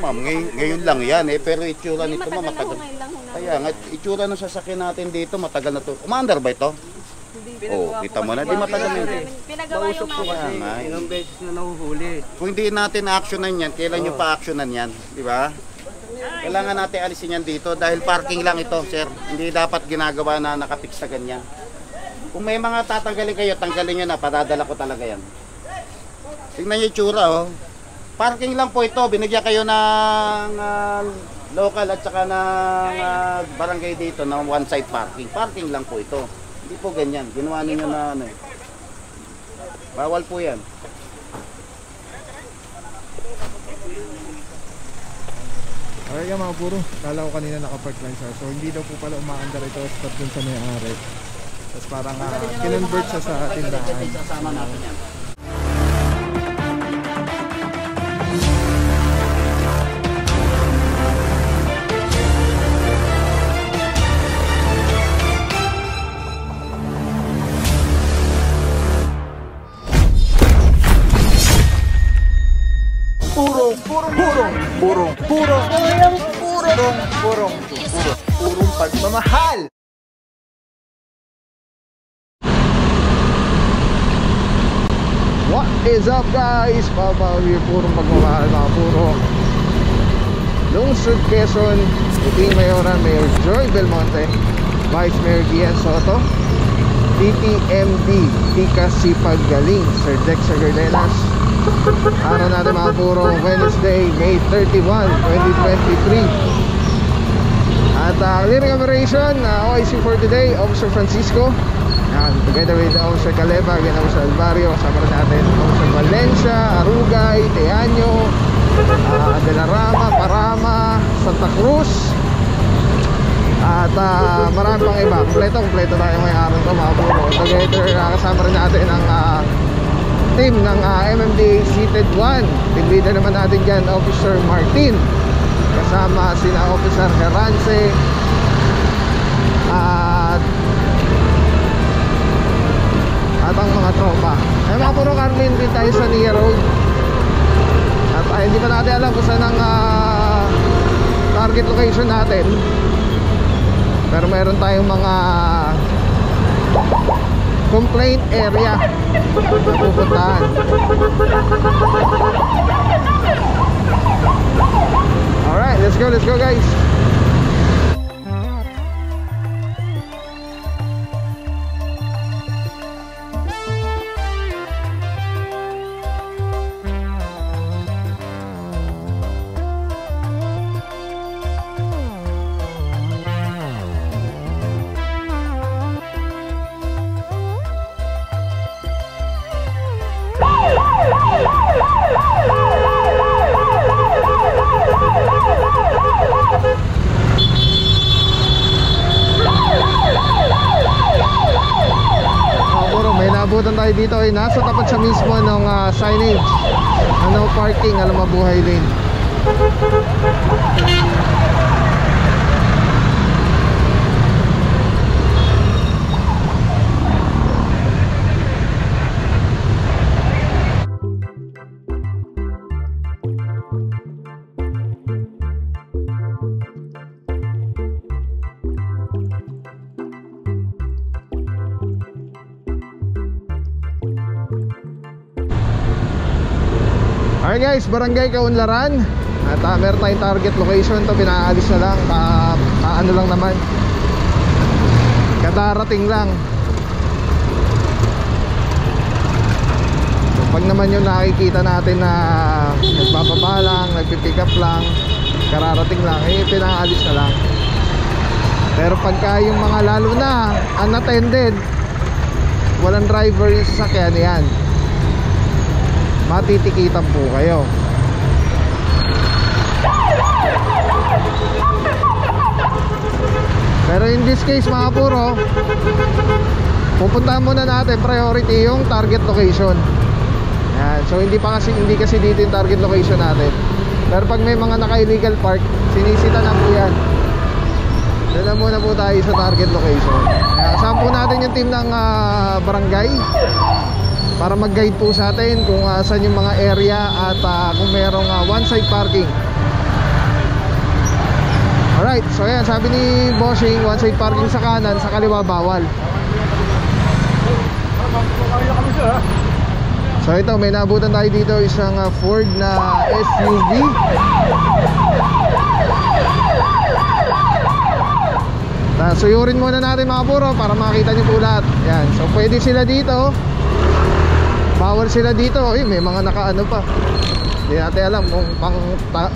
ma'am, ngayon lang yan eh, pero itsura nito ma'am matagal. Kaya nga, itsura ng sasakyan natin dito matagal na to. Umaandar ba ito? Oh, kita mo na, di matagal na ito. Mausok po kasi, ilang beses na nahuhuli. Kung hindi natin actionan yan, kailan nyo pa actionan yan, di ba? Kailangan natin alisin yan dito dahil parking lang ito, sir. Hindi dapat ginagawa na nakapix na ganyan. Kung may mga tatanggalin kayo, tanggalin nyo na, padadala ko talaga yan. Tingnan nyo yung tsura, oh. Parking lang po ito, binigyan kayo ng local at saka ng barangay dito ng one side parking. Parking lang po ito. Hindi po ganyan, ginawa ninyo na ano. Bawal po yan. Ay, mga puro, kala ko kanina nakapark lang siya. So hindi daw po pala umaandar ito stop dun sa may-ari. Tapos parang kinonvert siya sa tindahan. Sasama natin yan. Purong pagmamahal. What is up guys? Pabawir purong pagmamahal mga puro. Lungsod Quezon, Puting Mayoran, Mayor Joy Belmonte, Vice Mayor Gian Soto, PTMD Tika Sipag Galing, Sir Dex Sagardenas. Araw natin mga puro, Wednesday, May 31, 2023. At clearing operation, OIC for today, Officer Francisco, together with Officer Caleba, again Officer Alvario, kasama rin natin Officer Valencia, Arugay, Teaño, De La Rama, Parama, Santa Cruz, at marami pang iba. Kompleto tayo ngayong araw ito mga puro. Together, kasama rin natin ang team ng MMDA Seated 1. Team leader naman natin dyan, Officer Martin, kasama sina Officer Herance at ang mga tropa. Ay mga puro, Carmen din tayo sa Nia Road. At hindi pa natin alam kung saan ang target location natin, pero meron tayong mga complaint area na pupuntahan. Alright, let's go guys. Abutan tayo dito ay nasa tapat sa mismo ng signage no parking, alam mabuhay lane. Alright guys, Barangay Kaunlaran. At meron tayong target location to, pinaalis na lang, ano lang naman, kadarating lang. So, pag naman yung nakikita natin na nagbababa lang, nagpipick up lang, kararating lang, pinaalis na lang. Pero pagka yung mga lalo na unattended, walang driver yung sasakyan, yan, matitikitan po kayo. Pero in this case mga puro, pupuntahan muna natin priority yung target location. Yan. So hindi kasi dito yung target location natin. Pero pag may mga naka-illegal park, sinisita na po yan. Dala muna po tayo sa target location. Kasama po natin yung team ng barangay para mag-guide po sa atin kung saan yung mga area at kung merong one side parking Alright, so ayan, sabi ni Bossing, one side parking sa kanan, sa kaliwa bawal. So ito, may naabutan tayo dito, isang Ford na SUV. Suyurin muna natin mga puro para makita nyo po lahat. Yan, so pwede sila dito. Bawal sila dito. Ay, may mga nakaano pa. Hindi natin alam kung pang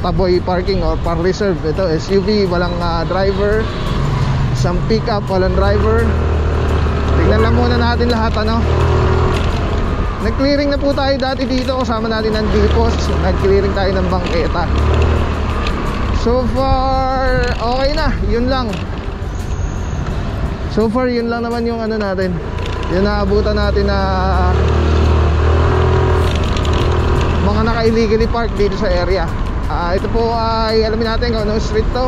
taboy parking or pang reserve. Ito SUV, walang driver. Isang pickup, walang driver. Tignan lang muna natin lahat ano. Nag-clearing na po tayo dati dito. Kasama natin ng depot. Nag-clearing tayo ng bangketa. So far okay na, yun lang. So far yun lang naman yung ano natin. Yung naabutan natin na mga naka-illegally park dito sa area. Ito po ay alamin natin kung anong street to.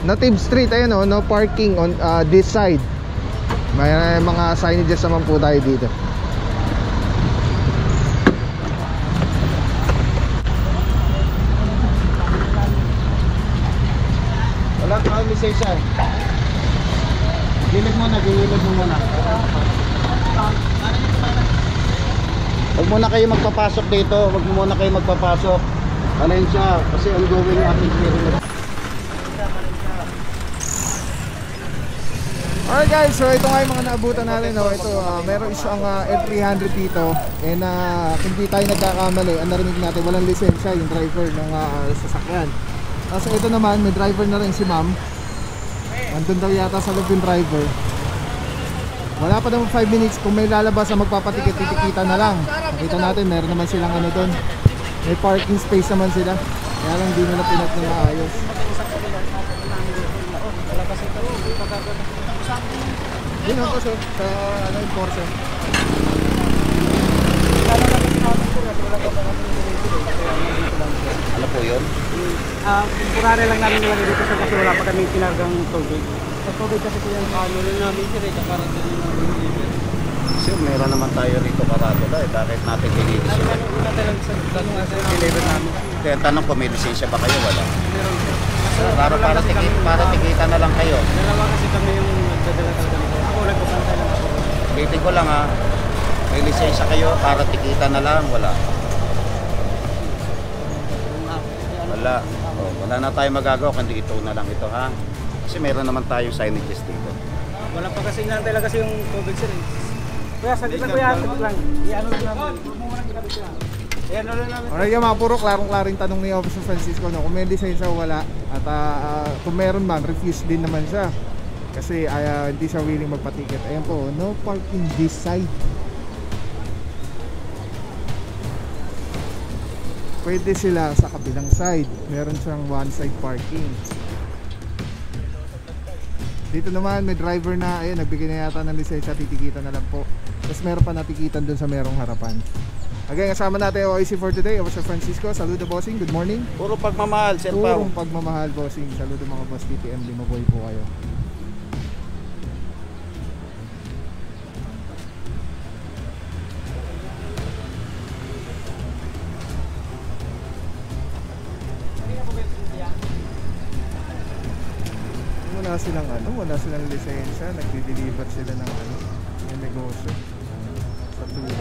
Native Street, ayun oh, no parking on this side. May mga signages naman po tayo dito. Wala kang lisensya eh. Gilid mo muna. Huwag muna kayo magpapasok dito. Huwag muna kayo magpapasok. Valencia, kasi ongoing yung ating clearing. Alright guys, so ito nga yung mga naabutan natin no? Ito, meron isang F300 dito. And kung di tayo nagkakamali, ang narinig natin, walang lisensya yung driver ng sasakyan. So ito naman, may driver na rin si ma'am. Andun daw yata sa loob yung driver. Wala pa naman 5 minutes. Kung may lalabas na magpapatikit, titikita na lang. Nakita natin, meron naman silang ano doon. May parking space naman sila. Kaya lang di nila pinat na maayos. Yun ako sir, sa ano, enforcer. Ano po yun? Temporary lang namin nilagay dito sa kasi wala pa kami kinargang tubig. Sa tubig kasi yung ano rin namin sir, kakarating namin. Kasi meron naman tayo rito karatula eh. Bakit natin deliver sila? Una tayo lang sa tanong nga sir, deliver namin. Kaya tanong ko, may lisensya ba kayo? Wala. Meron sir. Para tikita na lang kayo. Dalawa kasi kami yung nagdadala talaga nito. Ako nagpapantay lang ako. Ulitin ko lang ha. May lisensya kayo, para tikita na lang. Wala. Wala. Wala na tayo magagawa kundi ito na lang ito ha. Kasi meron naman tayong signages dito. Wala pa kasi inantay lang kasi yung tubig sir eh. Kuya, saglit lang kuya, saglit lang. I-ano lang namin. Muna lang kita siya. I-ano lang namin. Alright yung mga puro klarong-klaring tanong ni Officer Francisco no? Kung may lisensya o wala. At kung meron man, refuse din naman siya. Kasi hindi siya willing magpatiket. Ayan po, no parking this side. Pwede sila sa kabilang side. Meron siyang one side parking. Dito naman may driver na, ayun, nagbigay na yata ng lisensya, titikita na lang po. Tapos meron pa natikitan dun sa merong harapan. Again, kasama natin ang OIC for today. Officer Francisco, saludo bossing, good morning. Puro pagmamahal, Sir Pao. Purong pagmamahal bossing, saludo mga boss TTMD, mabuhay po kayo. Wala silang lisensya, nagdi-deliver sila ng ano, yung negosyo sa tubig.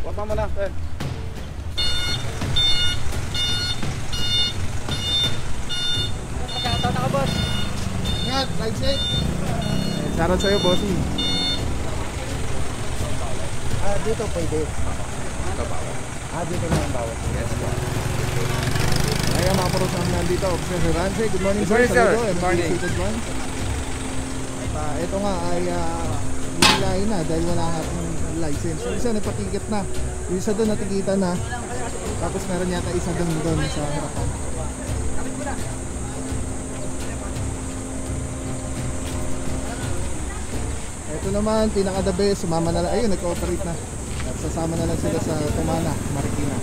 Wapa mo na, sir. Pagkakataon na ka boss. Ingat, ride safe. Shoutout sa'yo bossing. Dito pwede. Dito na ang bawat. Yes, po. Kaya mga puro sa nandito, Officer Ranche, good morning Good morning, sir. Good morning. Ito nga ay nilayin na dahil wala nga akong license. Yung isa nagpatiket na, yung isa doon natikita na, tapos meron yata isa doon sa harapan. Ito naman, pinaka-the best, sumama na lang, ayun, nag-cooperate na. At sasama na lang sila sa Tumana, Marikina.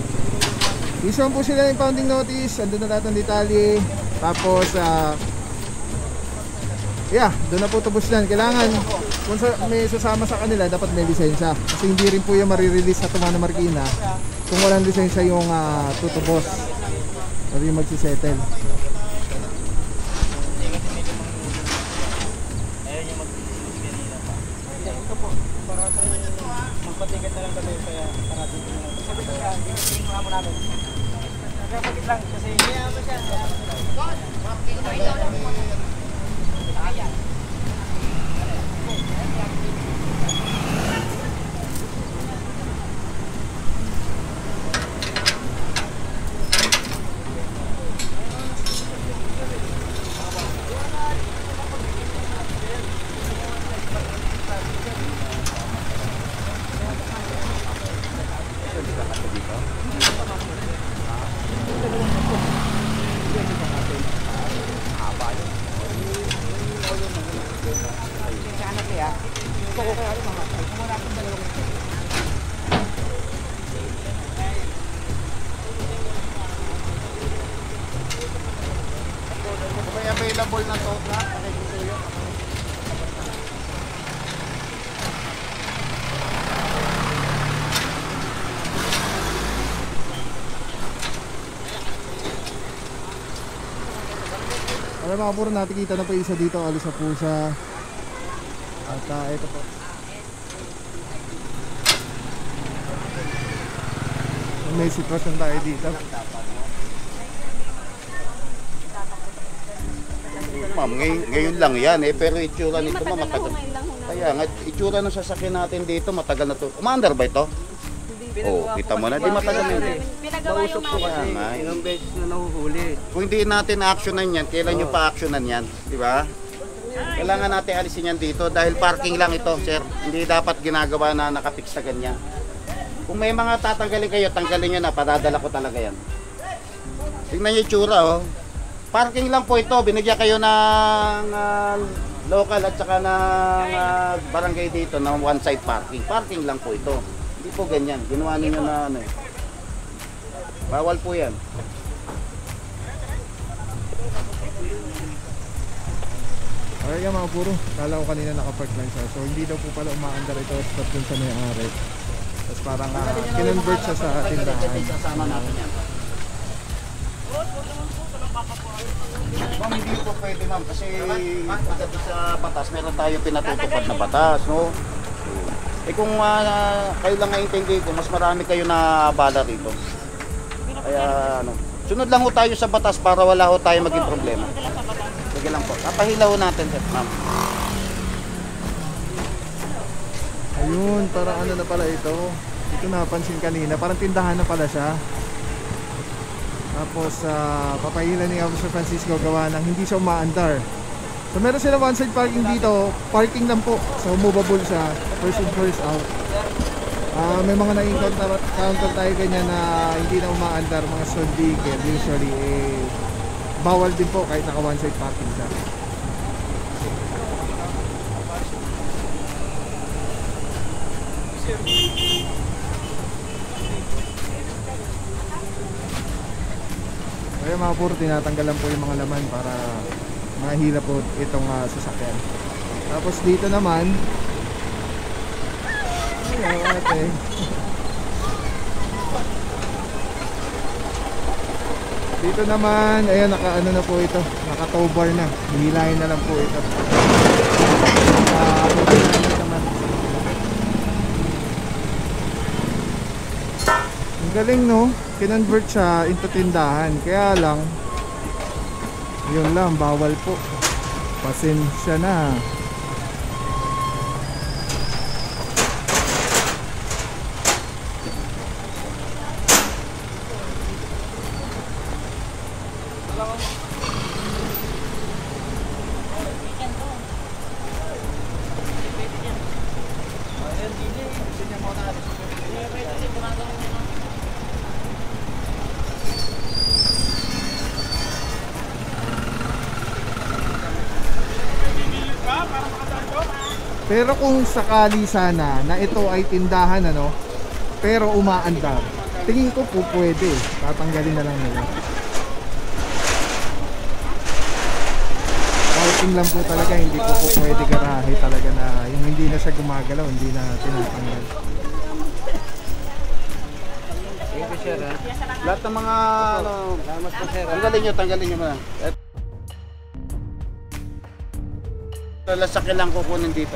Isuan po sila ng pounding notice, andun na lahat ng detalye. Tapos yeah, doon na po tubos yan. Kailangan kung may susama sa kanila, dapat may lisensya. Kasi hindi rin po yung marirelease sa Tumana Marikina kung walang lisensya yung tutubos o yung magsisettle. Magpatigat na lang kami kaya parating ko na. Sabi ko yan, hindi mo naman namin. Nagkapagit lang kasi May available na to na pakikusuyo. Alam mga puro, nakikita na po isa dito, alis na po siya. At ito po. May sitwasyon tayo dito. Ma'am, ngayon lang yan eh, pero itsura nito matagal. Kaya nga, itsura ng sasakyan natin dito, matagal na to. Umaandar ba ito? Oh, kita mo na, di matagal na yun. Pinagawa yung mga ilang beses na nahuhuli. Kung hindi natin actionan yan, kailan nyo pa actionan yan? Di ba? Kailangan natin alisin yan dito dahil parking lang ito, sir. Hindi dapat ginagawa na nakapix sa ganyan. Kung may mga tatanggalin kayo, tanggalin nyo na, padadala ko talaga yan. Tingnan nyo yung tsura, oh. Parking lang po ito, binigyan kayo ng local at saka ng barangay dito ng one side parking. Parking lang po ito. Hindi po ganyan, ginawa ninyo na ano eh. Bawal po yan. Okay nga mga puro, kala ko kanina nakapark lang siya. So hindi daw po pala umaandar ito stop dun sa may-ari. Tapos parang kinonvert siya sa tindahan. Sasama natin yan. Ma'am, hindi po pwede ma'am kasi pagdating sa batas, meron tayong pinatutupad na batas, no? Eh kung kayo lang naintindi ko, mas marami kayo na bala rito. Kaya ano, sunod lang ho tayo sa batas para wala ho tayo maging problema. Sige lang po, papahilaw natin ma'am. Ayun, parang ano na pala ito. Ito napansin kanina, parang tindahan na pala siya. Tapos papahilan ni Officer Francisco gawa ng hindi siya umaandar. So meron sila one side parking dito, parking lang po. So movable siya, first in first out. May mga na-encounter tayo ganyan na hindi na umaandar, mga stalled vehicle. Usually bawal din po kahit naka one side parking siya. Kaya mga puro, tinatanggalan po yung mga laman para mahila po itong sasakyan. Tapos dito naman, ay ate, dito naman, ayan, naka-ano na po ito, naka-tow bar na, hihilahin na lang po ito. Ang galing, no? Kinonvert siya into tindahan. Kaya lang, yun lang, bawal po. Pasensya na. Pero kung sakali sana na ito ay tindahan, ano, pero umaandar, tingin ko po pwede. Tatanggalin na lang nila. Parking lang po talaga, hindi po pwede garahe talaga na yung hindi na siya gumagalaw, hindi na tinatanggal. Thank you, sir. Lahat ng mga ano, tanggalin nyo muna. Lasakyan lang kukunin dito.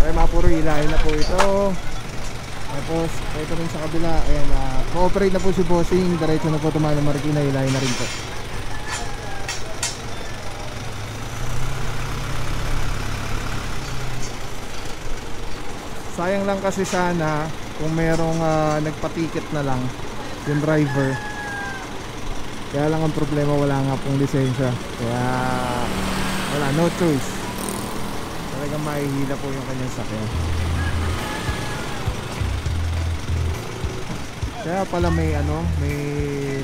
Okay, mga puro hilahin na po ito. Tapos ito rin sa kabila, ayan, cooperate na po si Bossing, diretso na po tumalo Marikina, hilahin na rin po. Sayang lang kasi sana kung merong nagpa-ticket na lang yung driver. Kaya lang ang problema, wala nga pong lisensya. Kaya wala, no choice. Talagang mahihila po yung kanyang sakyan. Kaya pala may may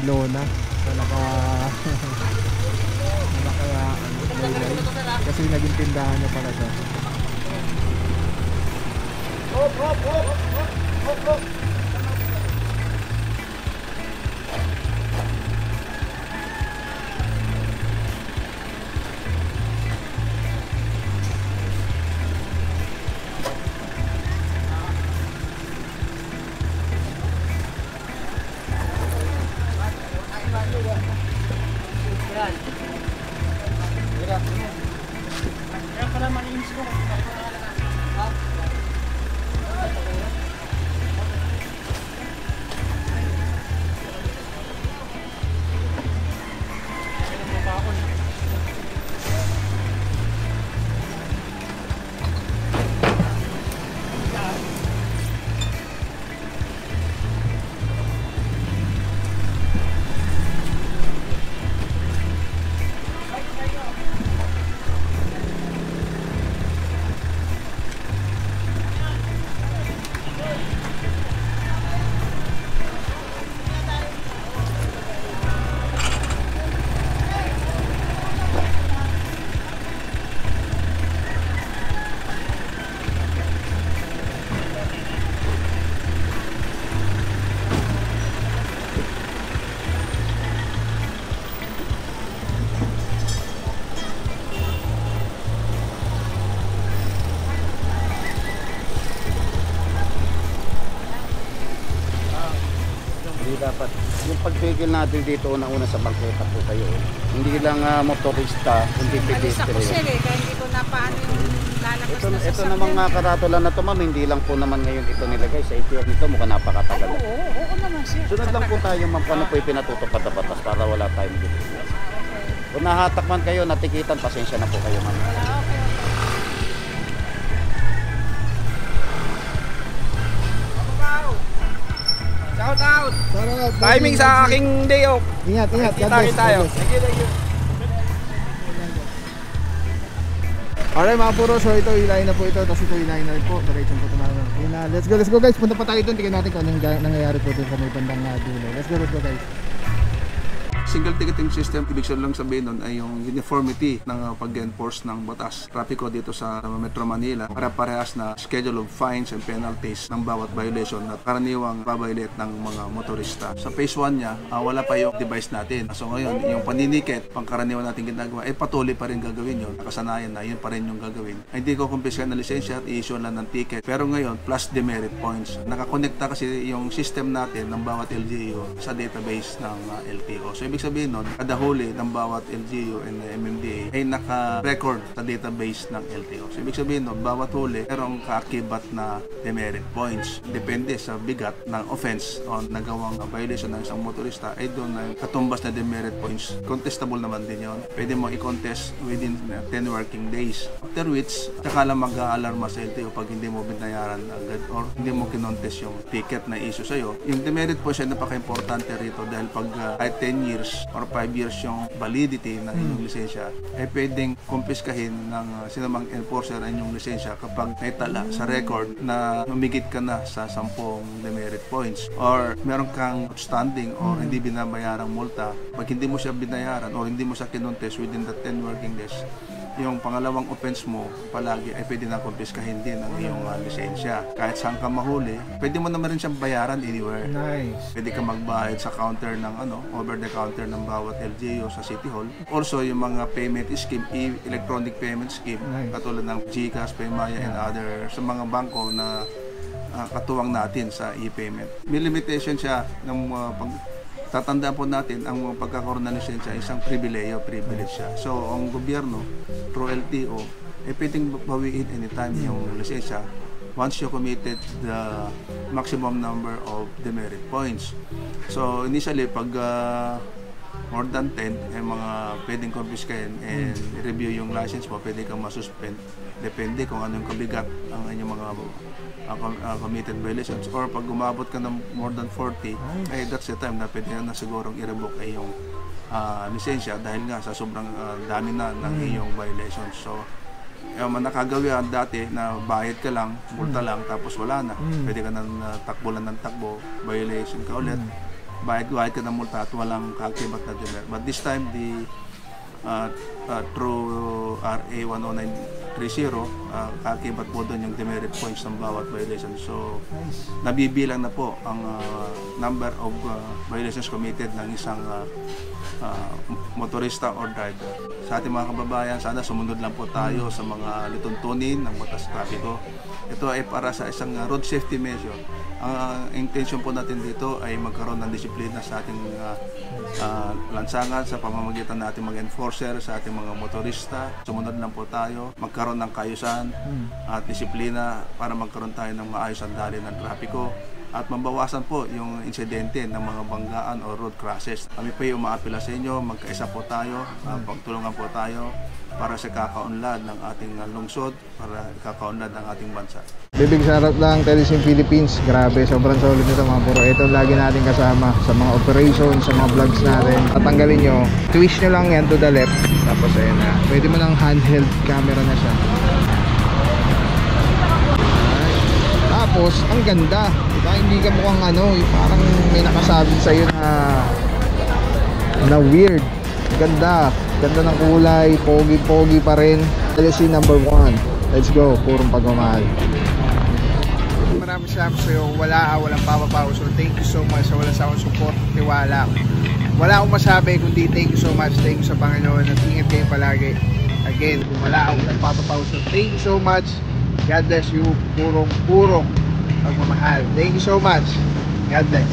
lona sa naka laylay. Kasi naging tindahan niya pala siya. Kaya pala malinis ko. Dapat yung pagpigil natin dito una-una sa bangketa po kayo. Hindi lang motorista, kundi Alis ako sir pedestrian. kaya hindi ko na paano yung lalabas na Ito sasakyan. namang mga karatola na to ma'am, hindi lang po naman ngayon ito nilagay. Sa itiyak nito mukhang napakatagal. Oo naman sir. Sunod lang po tayo ma'am kung ano po yung pinatutupad na batas para wala tayong dito. Kung nahatak man kayo, natikitan, pasensya na po kayo ma'am. Shout out! Shoutout, Timing Bossing, sa Bossing. aking day off. Ingat, ingat. God Kita bless, tayo. God bless. Thank you. Alright mga puro, so ito hilahin na po ito, tapos ito hilahin na rin po, diretso po tumalo. Yun na, let's go guys, punta pa tayo doon, tingnan natin kung anong nangyayari po doon sa may bandang dulo. Let's go guys. Single ticketing system, ibig lang sabihin nun ay yung uniformity ng pag-enforce ng batas. Trapiko dito sa Metro Manila, para-parehas na schedule of fines and penalties ng bawat violation na karaniwang babaylet ng mga motorista. Sa phase 1 niya, wala pa yung device natin. So ngayon, yung paninikit, pangkaraniwan natin ginagawa, patuloy pa rin gagawin yun. Nakasanayan na, yun pa rin yung gagawin. Hindi ko kumpiskan na lisensya at i-issue lang ng ticket. Pero ngayon, plus demerit points. Nakakonekta kasi yung system natin ng bawat LGU sa database ng LTO. So ibig sabihin nun, kada huli ng bawat LGU and MMDA ay naka-record sa database ng LTO. So ibig sabihin nun, bawat huli merong kaakibat na demerit points. Depende sa bigat ng offense o nagawang violation ng isang motorista ay doon na katumbas na demerit points. Contestable naman din yun. Pwede mo i-contest within 10 working days. After which, saka lang mag-aalarma sa LTO pag hindi mo binayaran agad or hindi mo kinontest yung ticket na issue sa'yo. Yung demerit points ay napaka-importante rito dahil pag kahit 10 years years or 5 years yung validity ng inyong lisensya, ay pwedeng kumpiskahin ng sinamang enforcer ang inyong lisensya kapag may tala sa record na humigit ka na sa 10 demerit points or meron kang outstanding or hindi binabayarang multa. Pag hindi mo siya binayaran or hindi mo siya kinontes within the 10 working days, yung pangalawang offense mo palagi ay pwede na kumpiskahin din ang iyong lisensya. Kahit saan ka mahuli, pwede mo naman rin siyang bayaran anywhere. Nice. Pwede ka magbayad sa counter ng over the counter ng bawat LGU sa City Hall. Also, yung mga payment scheme, electronic payment scheme, katulad ng GCash, Paymaya, and other sa mga bangko na katuwang natin sa e-payment. May limitation siya ng tatandaan po natin ang pagkakaroon ng lisensya isang privilege siya. So, ang gobyerno, through LTO, pwedeng bawiin anytime yung lisensya once you committed the maximum number of demerit points. So, initially, pag more than 10, mga pwedeng confiscatein and review yung license mo, pwede kang masuspend. Depende kung anong kabigat ang inyong mga committed violations. Or pag umabot ka ng more than 40, that's the time na pwede na sigurong i-revoke ay yung lisensya dahil nga sa sobrang dami na ng iyong violations. So, nakagawa dati na bayad ka lang, multa lang, tapos wala na. Pwede ka nang takbo ng takbo, violation ka ulit. Bayad ka ng multa at walang kakibat na demerit. But this time, through RA 10930, kakibat po doon yung demerit points ng bawat violation. So, nabibilang na po ang number of violations committed ng isang motorista or driver. Sa ating mga kababayan, sana sumunod lang po tayo sa mga lituntunin ng batas trapiko. Ito ay para sa isang road safety measure. Ang intention po natin dito ay magkaroon ng disiplina sa ating lansangan sa pamamagitan natin mga enforcer, sa ating mga motorista. Sumunod lang po tayo, magkaroon ng kaayusan at disiplina para magkaroon tayo ng maayos ang daloy ng trapiko at mabawasan po yung insidente ng mga banggaan o road crashes. Kami po yung umaapila sa inyo, magkaisa po tayo, pagtulungan po tayo para sa kakaunlad ng ating lungsod, para kakaunlad ng ating bansa. Bibig sarap lang, Telesim Philippines. Grabe, sobrang solid nito mga bro. Ito lagi natin kasama sa mga operations, sa mga vlogs natin. Tatanggalin nyo, twist nyo lang yan to the left. Tapos ayun na. Pwede mo ng handheld camera na siya. Tapos, ang ganda. Diba? Hindi ka mukhang parang may nakasabi sa'yo na weird. Ganda. Ganda ng kulay. Pogi-pogi pa rin. LSC number 1. Let's go. Purong pagmamahal. Maraming salamat sa'yo. Walang papapaw. So, thank you so much sa wala sa akong support. Tiwala. Wala akong masabi kundi thank you so much. Thank you sa Panginoon. At ingat kayo palagi. Again, kung wala akong papapaw. So, thank you so much. God bless you. Purong pagmamahal. Thank you so much. God bless.